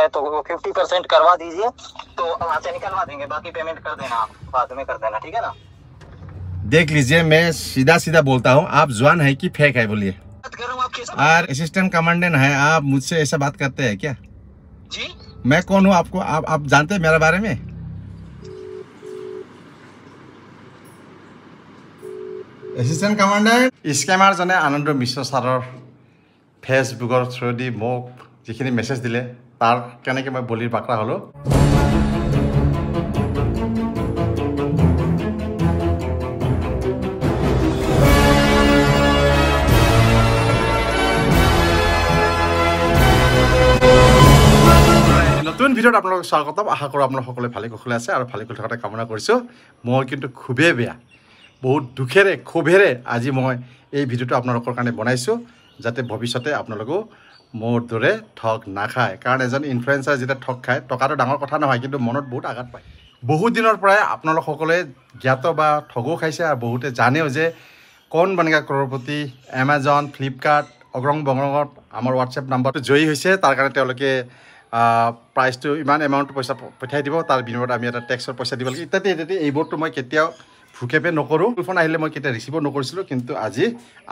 है तो वो 50% करवा दीजिए, तो वहाँ से निकलवा देंगे, बाकी पेमेंट कर देना, आप बाद में कर देना, ठीक है ना। देख लीजिए, मैं सीधा सीधा बोलता हूँ, आप जवान है कि फेक है बोलिए। बात कर रहा हूँ आपके साथ। और असिस्टेंट कमांडेंट है, आप मुझसे ऐसा बात करते हैं क्या? जी मैं कौन हूँ आपको आप जानते हैं मेरे बारे में? एसिस्टेंट कमांडेंट स्कैमार जने आनंद मिश्र साৰৰ फेसबुকৰ থ্ৰুদি মোক যিখিনি মেছেজ দিলে তাৰ কেনেকৈ মই বলিৰ বাকৰা হলো। নতুন ভিডিঅ'ত আপোনালোকক স্বাগতম। আশা কৰোঁ আপোনালোক সকলোৱে ভালে কুশলে আছে আৰু ভালে কুশলে থকাটো কামনা কৰিছোঁ। মই কিন্তু খুবেই বেয়া, বহুত দুখেৰে ক্ষোভেৰে আজি মই এই ভিডিঅ'টো আপোনালোকৰ কাৰণে বনাইছোঁ, যাতে ভৱিষ্যতে আপোনালোকেও মোৰ দৰে ঠগ নাখায়। কাৰণ এজন ইনফ্লুৱেঞ্চাৰ যেতিয়া ঠগ খায়, টকাটো ডাঙৰ কথা নহয়, কিন্তু মনত বহুত আঘাত পায়। বহুত দিনৰ পৰাই আপোনালোক সকলোৱে জ্ঞাত বা ঠগো খাইছে আৰু বহুতে জানেও যে কৌন বনেগা কৰ'ৰপতি, এমাজন, ফ্লিপকাৰ্ট, অগ্ৰং বগ্ৰঙত আমাৰ হোৱাটছএপ নাম্বাৰটো জয়ী হৈছে। তাৰ কাৰণে তেওঁলোকে প্ৰাইচটো ইমান এমাউণ্ট পইচা পঠিয়াই দিব, তাৰ বিনিময়ত আমি এটা টেক্সৰ পইচা দিব লাগে ইত্যাদি ইত্যাদি। এইবোৰটো মই কেতিয়াও ভুকেপে নকৰোঁ, ফোন আহিলে মই কেতিয়া ৰিচিভো নকৰিছিলোঁ। কিন্তু আজি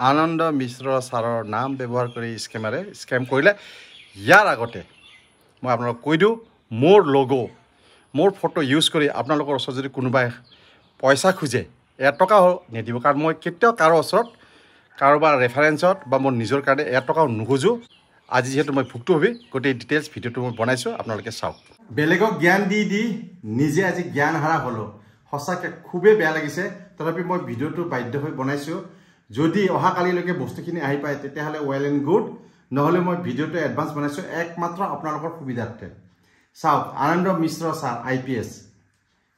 আনন্দ মিশ্ৰ ছাৰৰ নাম ব্যৱহাৰ কৰি স্কেমাৰে স্কেম কৰিলে। ইয়াৰ আগতে মই আপোনালোকক কৈ দিওঁ, মোৰ লগো, মোৰ ফটো ইউজ কৰি আপোনালোকৰ ওচৰত যদি কোনোবাই পইচা খোজে, 1 টকাও নিদিব। কাৰণ মই কেতিয়াও কাৰো ওচৰত কাৰোবাৰ ৰেফাৰেঞ্চত বা মোৰ নিজৰ কাৰণে 1 টকাও নোখোজোঁ। আজি যিহেতু মই ভুক্তভোগী, গোটেই ডিটেইলছ ভিডিঅ'টো মই বনাইছোঁ, আপোনালোকে চাওক। বেলেগক জ্ঞান দি দি নিজে আজি জ্ঞান হাৰা হ'লোঁ, সঁচাকৈ খুবেই বেয়া লাগিছে। তথাপি মই ভিডিঅ'টো বাধ্য হৈ বনাইছোঁ। যদি অহাকালিলৈকে বস্তুখিনি আহি পায় তেতিয়াহ'লে ৱেল এণ্ড গুড, নহ'লে মই ভিডিঅ'টো এডভান্স বনাইছোঁ একমাত্ৰ আপোনালোকৰ সুবিধাৰ্থে। চাওক, আনন্দ মিশ্ৰ ছাৰ IPS,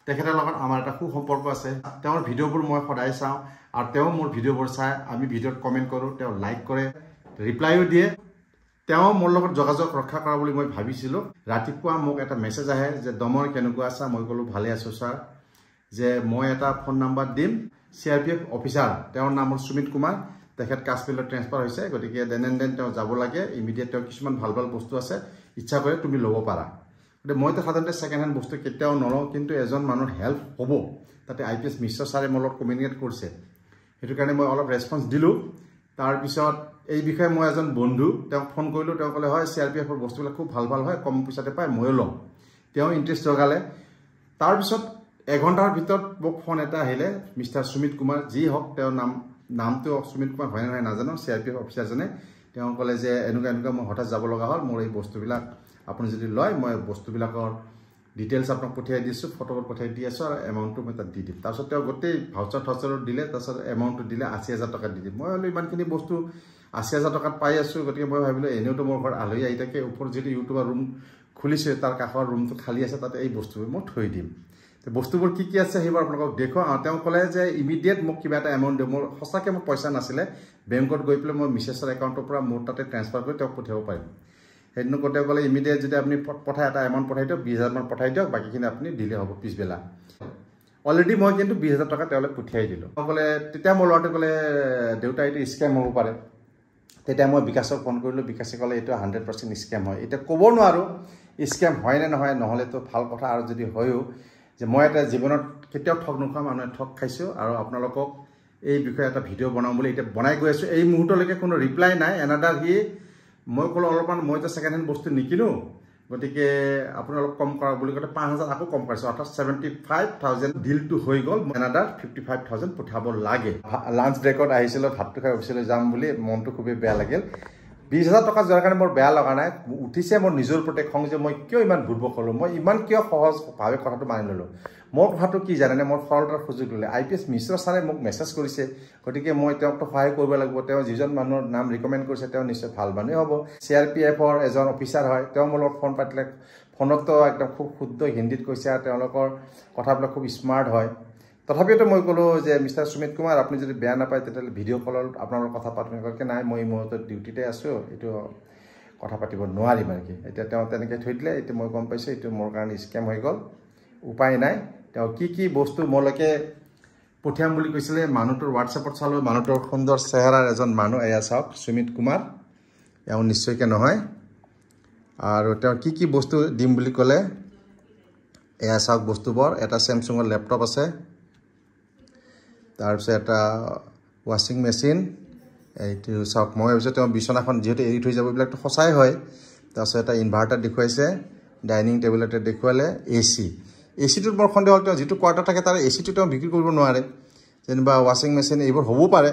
তেখেতৰ লগত আমাৰ এটা সুসম্পৰ্ক আছে। তেওঁৰ ভিডিঅ'বোৰ মই সদায় চাওঁ আৰু তেওঁ মোৰ ভিডিঅ'বোৰ চাই, আমি ভিডিঅ'ত কমেণ্ট কৰোঁ, তেওঁ লাইক কৰে, ৰিপ্লাইও দিয়ে। তেওঁ মোৰ লগত যোগাযোগ ৰক্ষা কৰা বুলি মই ভাবিছিলোঁ। ৰাতিপুৱা মোক এটা মেছেজ আহে যে দমৰ কেনেকুৱা আছা? মই ক'লোঁ ভালে আছোঁ ছাৰ, যে মই এটা ফোন নাম্বাৰ দিম, CRPF অফিচাৰ, তেওঁৰ নাম হ'ল সুমিত কুমাৰ, তেখেত কাশ্মীৰত ট্ৰেন্সফাৰ হৈছে, গতিকে দেন এণ্ড দেন তেওঁ যাব লাগে ইমিডিয়েট। তেওঁ কিছুমান ভাল ভাল বস্তু আছে, ইচ্ছা কৰে তুমি ল'ব পাৰা। গতিকে মইতো সাধাৰণতে ছেকেণ্ড হেণ্ড বস্তু কেতিয়াও নলওঁ, কিন্তু এজন মানুহৰ হেল্প হ'ব, তাতে IPS মিশ্ৰ ছাৰে মোৰ লগত কমিউনিকেট কৰিছে, সেইটো কাৰণে মই অলপ ৰেছপন্স দিলোঁ। তাৰপিছত এই বিষয়ে মই এজন বন্ধু, তেওঁক ফোন কৰিলোঁ, তেওঁ ক'লে হয় CRPFৰ বস্তুবিলাক খুব ভাল ভাল হয়, কম পইচাতে পায়, ময়ো ল'ম। তেওঁ ইণ্টাৰেষ্ট জগালে। তাৰপিছত 1 ঘণ্টাৰ ভিতৰত মোক ফোন এটা আহিলে, মিষ্টাৰ সুমিত কুমাৰ, যি হওক তেওঁৰ নামটো সুমিত কুমাৰ হয় নহয় নাজানো, CRPF অফিচাৰজনে তেওঁ ক'লে যে এনেকুৱা এনেকুৱা মই হঠাৎ যাব লগা হ'ল, মোৰ এই বস্তুবিলাক আপুনি যদি লয়, মই বস্তুবিলাকৰ ডিটেইলছ আপোনাক পঠিয়াই দিছোঁ, ফটোবোৰ পঠিয়াই দি আছোঁ আৰু এমাউণ্টটো মই তাত দি দিম। তাৰপিছত তেওঁ গোটেই ভাউচাৰ দিলে, তাৰপিছত এমাউণ্টটো দিলে 80,000 টকা দি দিম। মই হ'লো ইমানখিনি বস্তু 80,000 টকাত পাই আছোঁ, গতিকে মই ভাবিলোঁ এনেওতো মোৰ ঘৰত আলহী আহি থাকে, ওপৰত যিটো ইউটিউবৰ ৰুম খুলিছে তাৰ কাষৰ ৰুমটো খালী আছে, তাতে এই বস্তুবোৰ মই থৈ দিম। বস্তুবোৰ কি কি আছে সেইবোৰ আপোনালোকক দেখুৱাওঁ। তেওঁ ক'লে যে ইমিডিয়েট মোক কিবা এটা এমাউণ্ট দিওঁ। মোৰ সঁচাকৈ মোৰ পইচা নাছিলে, বেংকত গৈ পেলাই মই মিছেছৰ একাউণ্টৰ পৰা মোৰ তাতে ট্ৰেন্সফাৰ কৰি তেওঁক পঠিয়াব পাৰিম। সেইদিনা তেওঁ ক'লে ইমিডিয়েট যদি আপুনি পঠাই এটা এমাউণ্ট পঠাই দিয়ক, 20,000 মান পঠাই দিয়ক, বাকীখিনি আপুনি দিলে হ'ব পিছবেলা। অলৰেডি মই কিন্তু 20,000 টকা তেওঁলৈ পঠিয়াই দিলোঁ। ক'লে তেতিয়া মোৰ ল'ৰাটোৱে ক'লে দেউতা এইটো স্কেম হ'ব পাৰে। তেতিয়া মই বিকাশক ফোন কৰিলোঁ, বিকাশে ক'লে এইটো 100% স্কেম হয়। এতিয়া ক'ব নোৱাৰোঁ স্কেম হয় নে নহয়, নহ'লেতো ভাল কথা, আৰু যদি হয়ো যে মই এটা জীৱনত কেতিয়াও ঠগ নোখোৱা মানুহে ঠগ খাইছোঁ, আৰু আপোনালোকক এই বিষয়ে এটা ভিডিঅ' বনাওঁ বুলি এতিয়া বনাই গৈ আছোঁ। এই মুহূৰ্তলৈকে কোনো ৰিপ্লাই নাই। এনাডাৰ মই ক'লোঁ অলপমান, মইতো ছেকেণ্ড হেণ্ড বস্তু নিকিনো, গতিকে আপুনি অলপ কম কৰা বুলি ক'লে 5,000 আকৌ কম কৰিছোঁ, অৰ্থাৎ 75,000 ডিলটো হৈ গ'ল। এনাডাৰ 55,000 পঠাব লাগে। লাঞ্চ ব্ৰেকত আহিছিলোঁ, ভাতটো খাই অফিচলৈ যাম বুলি, মনটো খুবেই বেয়া লাগিল। 20,000 টকা যোৱাৰ কাৰণে মোৰ বেয়া লগা নাই, উঠিছে মোৰ নিজৰ ওপৰতে খং যে মই কিয় ইমান বুৰ্বক হ'লোঁ, মই ইমান কিয় সহজভাৱে কথাটো মানি ল'লোঁ। মোৰ কথাটো কি জানেনে, মোৰ সৰলতাৰ সুযোগ ল'লে। IPS মিশ্ৰ ছাৰে মোক মেছেজ কৰিছে, গতিকে মই তেওঁকতো সহায় কৰিব লাগিব। তেওঁ যিজন মানুহৰ নাম ৰিকমেণ্ড কৰিছে তেওঁ নিশ্চয় ভাল মানুহে হ'ব। CRPFৰ এজন অফিচাৰ হয়, তেওঁ মোৰ লগত ফোন পাতিলে, ফোনতো একদম খুব শুদ্ধ হিন্দীত কৈছে, আৰু তেওঁলোকৰ কথাবিলাক খুব স্মাৰ্ট হয়। তথাপিতো মই ক'লোঁ যে মিষ্টাৰ সুমিত কুমাৰ, আপুনি যদি বেয়া নাপায় তেতিয়াহ'লে ভিডিঅ' কলত আপোনালোকৰ কথা পাতিম। গতিকে নাই, মই এই মুহূৰ্তত ডিউটিতে আছোঁ, এইটো কথা পাতিব নোৱাৰিম আৰু কি। এতিয়া তেওঁ তেনেকৈ থৈ দিলে। এতিয়া মই গম পাইছোঁ এইটো মোৰ কাৰণে স্কেম হৈ গ'ল, উপায় নাই। তেওঁ কি কি বস্তু মোলৈকে পঠিয়াম বুলি কৈছিলে, মানুহটোৰ হোৱাটছএপত চালোঁ, মানুহটোৰ সুন্দৰ চেহেৰাৰ এজন মানুহ, এয়া চাওক সুমিত কুমাৰ, এওঁ নিশ্চয়কৈ নহয়। আৰু তেওঁ কি বস্তু দিম বুলি ক'লে এয়া চাওক বস্তুবোৰ এটা স্যামছাঙৰ ল্যাপটপ আছে তাৰপিছত এটা ৱাশ্বিং মেচিন এইটো চাওক মই ভাবিছোঁ তেওঁ বিছনাখন যিহেতু এৰি থৈ যাব এইবিলাকতো সঁচাই হয় তাৰপিছত এটা ইনভাৰ্টাৰ দেখুৱাইছে ডাইনিং টেবুল এটা দেখুৱালে এচিটোত বৰ সন্দেহ হ'ল তেওঁ যিটো কোৱাৰ্টাৰ থাকে তাৰ এচিটো তেওঁ বিক্ৰী কৰিব নোৱাৰে যেনিবা ৱাশ্বিং মেচিন এইবোৰ হ'ব পাৰে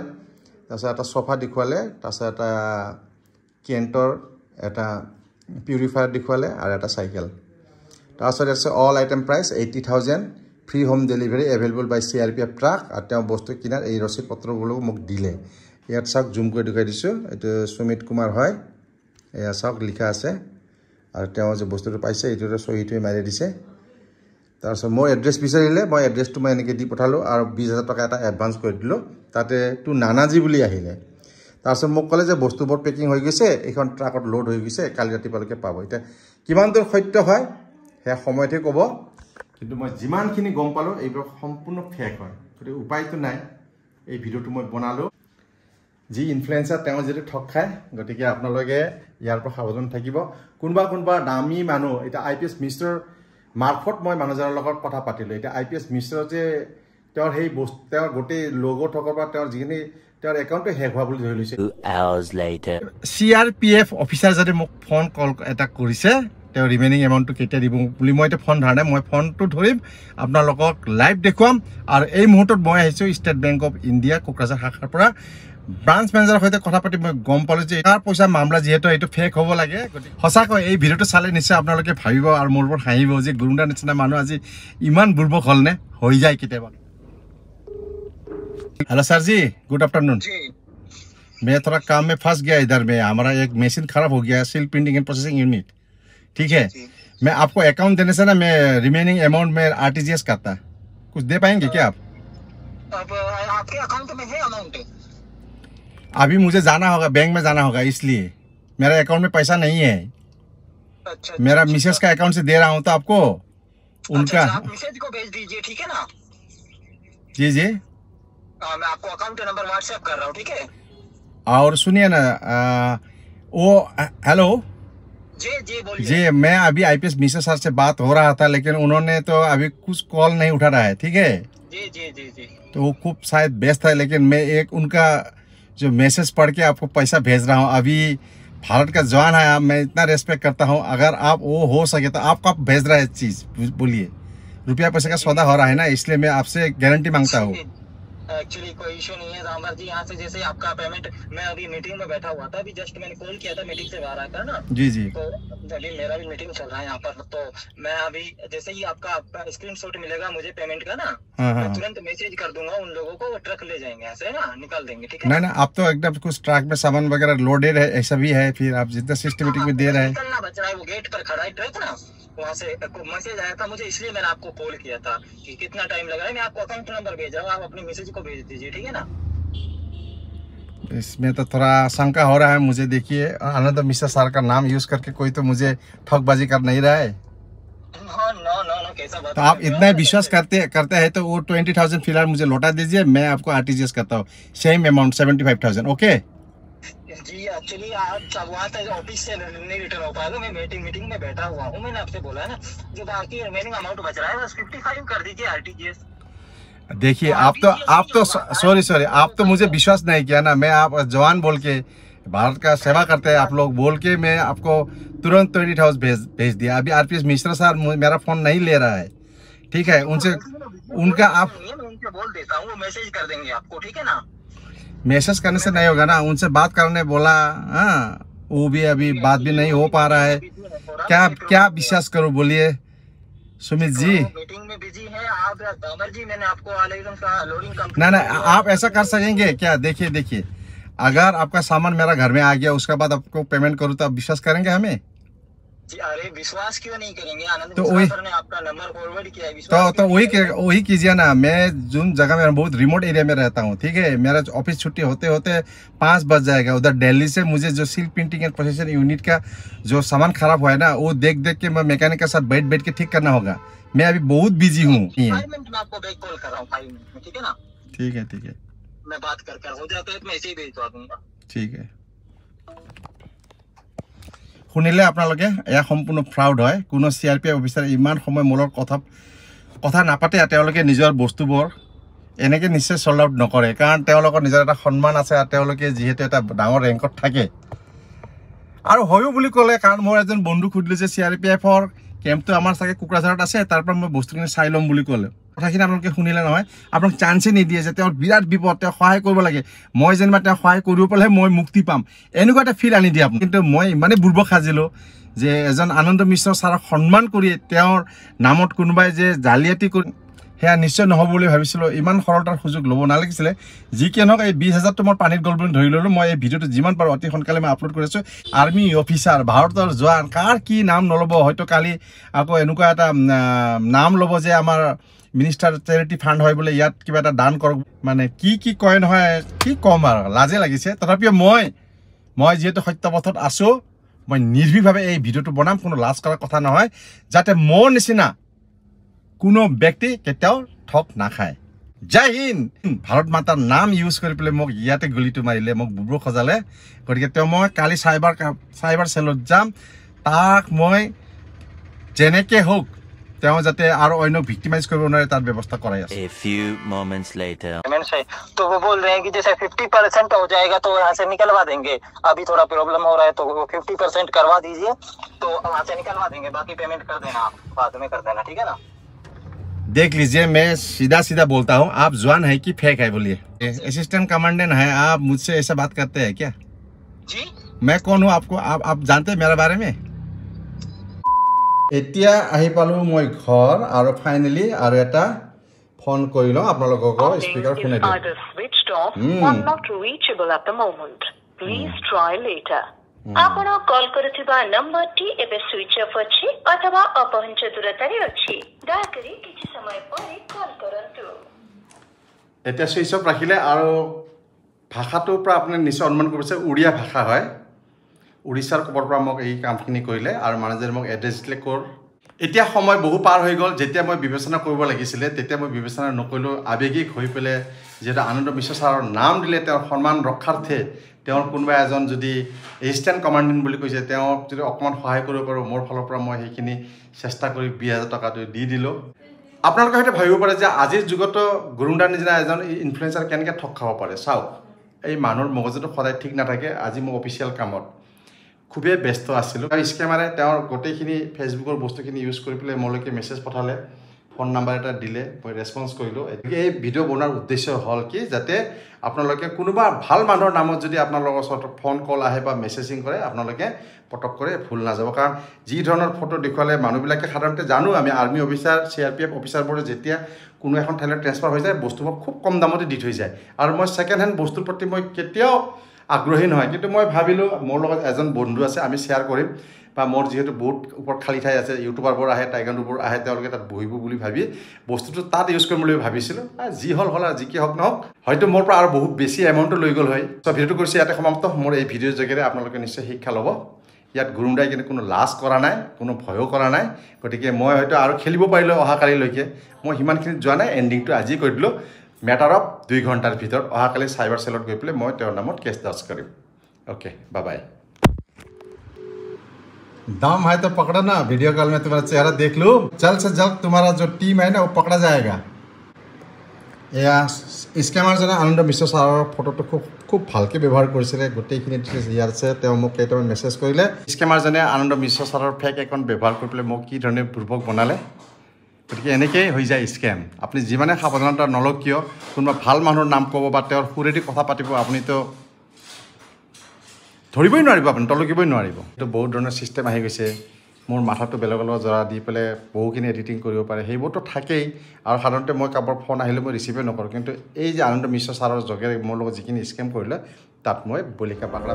তাৰপিছত এটা সোফা দেখুৱালে তাৰপিছত এটা কেণ্টৰ এটা পিউৰিফায়াৰ দেখুৱালে আৰু এটা চাইকেল তাৰপিছত আছে all item price 80,000 free home delivery available by CRPF truck আৰু তেওঁ বস্তু কিনাৰ এই ৰচিদ পত্ৰবোৰ মোক দিলে ইয়াত চাওক জুম কৰি দেখুৱাই দিছোঁ এইটো সুমিত কুমাৰ হয় এয়া চাওক লিখা আছে আৰু তেওঁ যে বস্তুটো পাইছে এইটোৰে সহিটোৱে মাৰি দিছে তাৰপিছত মোৰ এড্ৰেছ বিচাৰিলে মই এড্ৰেছটো মই এনেকৈ দি পঠালোঁ আৰু 20,000 টকা এটা এডভান্স কৰি দিলোঁ তাতে টু নানাজী বুলি আহিলে তাৰপিছত মোক ক'লে যে বস্তুবোৰ পেকিং হৈ গৈছে এইখন ট্ৰাকত লোড হৈ গৈছে কালি ৰাতিপুৱালৈকে পাব এতিয়া কিমান দূৰ সত্য হয় সেয়া সময়তে ক'ব কিন্তু মই যিমানখিনি গম পালোঁ এইবোৰ সম্পূৰ্ণ ফেক হয় গতিকে উপায়টো নাই এই ভিডিঅ'টো মই বনালোঁ যি ইনফ্লুৱেঞ্চাৰ তেওঁ যদি ঠগ খায় গতিকে আপোনালোকে ইয়াৰ পৰা সাৱধান থাকিব কোনোবা দামী মানুহ এতিয়া IPS মিষ্টাৰ মাৰ্ফত মই মানুহজনৰ লগত কথা পাতিলোঁ এতিয়া IPS মিষ্টাৰ যে তেওঁৰ সেই বস্তু তেওঁৰ গোটেই লগো থকাৰ পৰা তেওঁৰ যিখিনি তেওঁৰ একাউণ্টটো হেক হোৱা বুলি ধৰি লৈছে 2 hours later CRPF অফিচাৰ যদি মোক ফোন কল এটা কৰিছে তেওঁ ৰিমেইনিং এমাউণ্টটো কেতিয়া দিব বুলি মই এতিয়া ফোন ধৰা নাই মই ফোনটো ধৰিম আপোনালোকক লাইভ দেখুৱাম আৰু এই মুহূৰ্তত মই আহিছোঁ state bank of India Kokrajhar শাখাৰ পৰা ব্ৰাঞ্চ মেনেজাৰৰ সৈতে কথা পাতি মই গম পালোঁ যে তাৰ পইচা মামলা যিহেতু এইটো ফেক হ'ব লাগে সঁচাকৈ এই ভিডিঅ'টো চালে নিশ্চয় আপোনালোকে ভাবিব আৰু মোৰ ওপৰত হাঁহিব যে গুৰুণ্ডাৰ নিচিনা মানুহ আজি ইমান বুৰ্বক হ'লনে হৈ যায় কেতিয়াবা हेलो सर जी गुड आफ्टरनून जी मैं थोड़ा काम में फंस गया इधर में हमारा एक मशीन खराब हो गया है seal printing and processing unit ठीक है मैं आपको अकाउंट देने से ना मैं रिमेनिंग अमाउंट में RTGS करता कुछ दे पाएंगे क्या आप अब आपके अकाउंट में है अमाउंट अभी मुझे जाना होगा बैंक में जाना होगा इसलिए मेरा अकाउंट में पैसा नहीं है अच्छा मेरा मिसेस का अकाउंट से दे रहा हूँ तो आपको उनका आप मैसेज को भेज दीजिए ठीक है ना जी जी मैं आपको अकाउंट नंबर व्हाट्सएप कर रहा हूँ ठीक है और सुनिए ना वो हेलो जी जी बोलिए जी मैं अभी IPS मिसेस सर से बात हो रहा था लेकिन उन्होंने तो अभी कुछ कॉल नहीं उठा रहा है ठीक है जी जी जी जी तो वो खूब शायद व्यस्त है लेकिन मैं एक उनका जो मैसेज पढ़ के आपको पैसा भेज रहा हूँ अभी भारत का जवान है मैं इतना रेस्पेक्ट करता हूँ अगर आप वो हो सके तो आप कब भेज रहा है चीज़ बोलिए रुपया पैसे का सौदा हो रहा है ना इसलिए मैं आपसे गारंटी मांगता हूँ एक्चुअली कोई इशू नहीं है रामर जी यहाँ से जैसे आपका पेमेंट मैं अभी मीटिंग में बैठा हुआ था अभी जस्ट मैंने कॉल किया था मीटिंग से बाहर आकर ना जी जी तो अभी मेरा भी मीटिंग चल रहा है यहाँ पर तो मैं अभी जैसे ही आपका स्क्रीनशॉट मिलेगा मुझे पेमेंट का ना मैं तुरंत मैसेज कर दूंगा उन लोगों को वो ट्रक ले जाएंगे ऐसे ना निकाल देंगे ठीक है नहीं ना आप तो एकदम कुछ ट्रक में सामान वगैरह लोडेड है ऐसा भी है फिर आप जितना सिस्टमेटिक में दे रहे हैं निकलना बच रहा है वो गेट पर खड़ा है ट्रक ना वहाँ से मैसेज आया था मुझे इसलिए मैंने आपको कॉल किया था कि कितना टाइम लगा है मैं आपको अकाउंट नंबर भेज रहा हूँ आप अपने मैसेज को भेज दीजिए ठीक है ना इसमें तो थोड़ा शंका हो रहा है मुझे देखिए आनंद मिश्रा सर का नाम यूज करके कोई तो मुझे ठगबाजी कर नहीं रहा है नो कैसा बात तो आप इतना विश्वास करते हैं तो वो 20,000 फिलहाल मुझे लौटा दीजिए मैं आपको RTGS करता हूँ सेम अमाउंट 75,000 ओके जी एक्चुअली आज वहाँ तक ऑफिस से नहीं रिटर्न हो पाएगा मैं मीटिंग में बैठा हुआ हूँ मैंने आपसे बोला है ना जो बाकी रिमेनिंग अमाउंट बच रहा है बस 55 कर दीजिए RTGS देखिए आप तो सॉरी आप तो मुझे विश्वास नहीं किया ना मैं आप जवान बोल के भारत का सेवा करते हैं आप लोग बोल के मैं आपको तुरंत 20,000 भेज दिया अभी RPS मिश्रा सर मेरा फोन नहीं ले रहा है ठीक है उनसे उनका आप उनसे बोल देता हूँ वो मैसेज कर देंगे आपको ठीक है ना मैसेज करने से नहीं होगा ना उनसे बात करने बोला हाँ वो भी अभी बात भी नहीं हो पा रहा है क्या विश्वास करूं बोलिए सुमित जी मीटिंग में बिजी है आप दामर जी मैंने आपको लोडिंग ना आप ऐसा कर सकेंगे क्या देखिए अगर आपका सामान मेरा घर में आ गया उसके बाद आपको पेमेंट करूँ तो आप विश्वास करेंगे हमें जी अरे विश्वास क्यों नहीं करेंगे आनंद तो वही सर ने आपका नंबर फॉरवर्ड किया है तो वही कीजिए ना मैं जिन जगह में बहुत रिमोट एरिया में रहता हूँ ठीक है मेरा ऑफिस छुट्टी होते 5 बज जाएगा उधर दिल्ली से मुझे जो seal printing and processing unit का जो सामान खराब हुआ है ना वो देख के मैं मैकेनिक के साथ बैठ के ठीक करना होगा मैं अभी बहुत बिजी हूँ 5 मिनट में आपको बैक कॉल कर रहा हूँ 5 मिनट में ठीक है ना ठीक है मैं बात कर हो जाता है तो मैं ऐसे ही भेजवा दूंगा ठीक है শুনিলে আপোনালোকে এয়া সম্পূৰ্ণ ফ্ৰাউড হয় কোনো CRPF অফিচাৰে ইমান সময় মূলৰ কথা নাপাতে তেওঁলোকে নিজৰ বস্তুবোৰ এনেকৈ নিশ্চয় চল্ড আউট নকৰে কাৰণ তেওঁলোকৰ নিজৰ এটা সন্মান আছে আৰু তেওঁলোকে যিহেতু এটা ডাঙৰ ৰেংকত থাকে আৰু হয়ো বুলি ক'লে কাৰণ মোৰ এজন বন্ধু সুধিলে যে CRPFৰ কেম্পটো আমাৰ চাগে কোকৰাঝাৰত আছে তাৰ পৰা মই বস্তুখিনি চাই ল'ম বুলি ক'লে কথাখিনি আপোনালোকে শুনিলে নহয় আপোনাক চান্সে নিদিয়ে যে তেওঁৰ বিৰাট বিপদ তেওঁ সহায় কৰিব লাগে মই যেনিবা তেওঁ সহায় কৰিব পালে মই মুক্তি পাম এনেকুৱা এটা ফিল আনি দিয়ে আপুনি কিন্তু মই ইমানেই বুৰ্বক সাজিলোঁ যে এজন আনন্দ মিশ্ৰ ছাৰক সন্মান কৰি তেওঁৰ নামত কোনোবাই যে জালিয়াতি কৰি সেয়া নিশ্চয় নহ'ব বুলি ভাবিছিলোঁ ইমান সৰলতাৰ সুযোগ ল'ব নালাগিছিলে যি কি নহওক এই 20,000টো মই পানীত গ'ল বুলি ধৰি ল'লোঁ মই এই ভিডিঅ'টো যিমান পাৰোঁ অতি সোনকালে মই আপলোড কৰিছোঁ আৰ্মি অফিচাৰ ভাৰতৰ জোৱান কাৰ কি নাম নল'ব হয়তো কালি আকৌ এনেকুৱা এটা নাম ল'ব যে আমাৰ মিনিষ্টাৰ চেৰিটি ফাণ্ড হয় বোলে ইয়াত কিবা এটা দান কৰক মানে কি কয় নহয় কি ক'ম আৰু লাজে লাগিছে তথাপিও মই যিহেতু সত্যপথত আছোঁ মই নিৰ্ভীকভাৱে এই ভিডিঅ'টো বনাম কোনো লাজ কৰাৰ কথা নহয় যাতে মোৰ নিচিনা কোনো ব্যক্তি কেতিয়াও ঠক নাখায় জয় হিন্দ ভাৰত মাতাৰ নাম ইউজ কৰি পেলাই মোক ইয়াতে গুলিটো মাৰিলে মোক বুবু সজালে গতিকে তেওঁ মই কালি চাইবাৰ চেলত যাম তাক মই যেনেকৈ হওক তেওঁ যাতে আৰু অন্যক ভিক্টিমাইজ কৰিব নোৱাৰে তাৰ ব্যৱস্থা কৰাই আছে A few moments later तो वो बोल रहे हैं कि जैसे 50% हो जाएगा तो यहाँ से निकलवा देंगे अभी थोड़ा प्रॉब्लम हो रहा है तो वो 50% करवा दीजिए तो वहाँ से निकलवा देंगे बाकी पेमेंट कर देना आप बाद में कर देना ठीक है ना देख लीजिए मैं सीधा बोलता हूँ आप जवान है कि फेक है बोलिए असिस्टेंट कमांडेंट है आप मुझसे ऐसा बात करते हैं क्या जी मैं कौन हूँ आपको आप जानते हैं मेरे बारे में এতিয়া আহি পালো মই ঘৰ আৰু ফাইনালি আৰু এটা ফোন কৰি লওঁ আপোনালোকক স্পিকাৰ শুনাই দিওঁ ଆପଣ କଲ୍ କରୁଥିବା ନମ୍ବରଟି ଏବେ ସୁଇଚ୍ ଅଫ୍ ଅଛି ଅଥବା ଅପହଞ୍ଚ ଦୂରତାରେ ଅଛି ଦୟାକରି କିଛି ସମୟ ପରେ କଲ୍ କରନ୍ତୁ এতিয়া সুইচ অফ ৰাখিলে আৰু ভাষাটোৰ পৰা আপুনি নিশ্চয় অনুমান কৰিছে উড়িয়া ভাষা হয় উড়িষ্যাৰ কবৰ পৰা মোক এই কামখিনি কৰিলে আৰু মানুহজনে মোক এড্ৰেছ দিলে ক'ৰ এতিয়া সময় বহু পাৰ হৈ গ'ল যেতিয়া মই বিবেচনা কৰিব লাগিছিলে তেতিয়া মই বিবেচনা নকৰিলোঁ আৱেগিক হৈ পেলাই যিহেতু আনন্দ মিশ্ৰ ছাৰৰ নাম দিলে তেওঁৰ সন্মান ৰক্ষাৰ্থে তেওঁৰ কোনোবা এজন যদি এছিষ্টেণ্ট কমাণ্ডেণ্ট বুলি কৈছে তেওঁক যদি অকণমান সহায় কৰিব পাৰোঁ মোৰ ফালৰ পৰা মই সেইখিনি চেষ্টা কৰি 20,000 টকাটো দি দিলোঁ আপোনালোকে হয়তো ভাবিব পাৰে যে আজিৰ যুগতো গুৰুণ্ডাৰ নিচিনা এজন ইনফ্লুৱেঞ্চাৰ কেনেকৈ ঠগ খাব পাৰে চাওক এই মানুহৰ মগজুটো সদায় ঠিক নাথাকে আজি মই অফিচিয়েল কামত খুবেই ব্যস্ত আছিলোঁ স্কেমাৰে তেওঁৰ গোটেইখিনি ফেচবুকৰ বস্তুখিনি ইউজ কৰি পেলাই মোলৈকে মেছেজ পঠালে ফোন নাম্বাৰ এটা দিলে মই ৰেছপন্স কৰিলোঁ এই ভিডিঅ' বনোৱাৰ উদ্দেশ্য হ'ল কি যাতে আপোনালোকে কোনোবা ভাল মানুহৰ নামত যদি আপোনালোকৰ ওচৰত ফোন কল আহে বা মেছেজিং কৰে আপোনালোকে পটক কৰে ভুল নাযাব কাৰণ যি ধৰণৰ ফটো দেখুৱালে মানুহবিলাকে সাধাৰণতে জানো আমি আৰ্মি অফিচাৰ CRPF অফিচাৰবোৰে যেতিয়া কোনো এখন ঠাইলৈ ট্ৰেন্সফাৰ হৈ যায় বস্তুবোৰ খুব কম দামতে দি থৈ যায় আৰু মই ছেকেণ্ড হেণ্ড বস্তুৰ প্ৰতি মই কেতিয়াও আগ্ৰহী নহয় কিন্তু মই ভাবিলোঁ মোৰ লগত এজন বন্ধু আছে আমি শ্বেয়াৰ কৰিম বা মোৰ যিহেতু বহুত ওপৰত খালী ঠাই আছে ইউটিউবাৰবোৰ আহে টাইগাণ্ডুবোৰ আহে তেওঁলোকে তাত বহিব বুলি ভাবি বস্তুটো তাত ইউজ কৰিম বুলি ভাবিছিলোঁ যি হ'ল আৰু যি কি হওক নহওক হয়তো মোৰ পৰা আৰু বহুত বেছি এমাউণ্টটো লৈ গ'ল হয় চ' ভিডিঅ'টো কৰিছোঁ ইয়াতে সমাপ্ত মোৰ এই ভিডিঅ'ৰ যোগেৰে আপোনালোকে নিশ্চয় শিক্ষা ল'ব ইয়াত গুৰুণ্ডাই কিন্তু কোনো লাজ কৰা নাই কোনো ভয়ো কৰা নাই গতিকে মই হয়তো আৰু খেলিব পাৰিলোঁ অহাকালিলৈকে মই সিমানখিনিত যোৱা নাই এণ্ডিংটো আজি কৰি দিলোঁ মেটাৰ অফ 2 ঘণ্টাৰ ভিতৰত অহাকালি চাইবাৰ চেলত গৈ পেলাই মই তেওঁৰ নামত কেছ দৰ্জ কৰিম ओके बाय बाय दम है तो पकड़ो ना वीडियो कॉल में तुम्हारा चेहरा देख लूँ जल्द से जल्द तुम्हारा जो टीम है ना वो पकड़ा जाएगा এয়া স্কেমাৰ জনে আনন্দ মিশ্ৰ ছাৰৰ ফটোটো খুব ভালকৈ ব্যৱহাৰ কৰিছিলে গোটেইখিনি ইয়াৰ আছে তেওঁ মোক কেইটামান মেছেজ কৰিলে স্কেমাৰজনে আনন্দ মিশ্ৰ ছাৰৰ ফেক একাউণ্ট ব্যৱহাৰ কৰি পেলাই মোক কি ধৰণে পূৰ্বক বনালে গতিকে এনেকৈয়ে হৈ যায় স্কেম আপুনি যিমানে সাৱধানতা নলওক কিয় কোনোবা ভাল মানুহৰ নাম ক'ব বা তেওঁৰ সুৰেদি কথা পাতিব আপুনিতো ধৰিবই নোৱাৰিব আপুনি তলকিবই নোৱাৰিব এইটো বহুত ধৰণৰ ছিষ্টেম আহি গৈছে মোৰ মাথাটো বেলেগৰ লগত জৰা দি পেলাই বহুখিনি এডিটিং কৰিব পাৰে সেইবোৰতো থাকেই আৰু সাধাৰণতে মই কাৰোবাৰ ফোন আহিলে মই ৰিচিভে নকৰোঁ কিন্তু এই যে আনন্দ মিশ্ৰ ছাৰৰ যোগেৰে মোৰ লগত যিখিনি স্কেম কৰিলে তাত মই বলিকা পাকৰা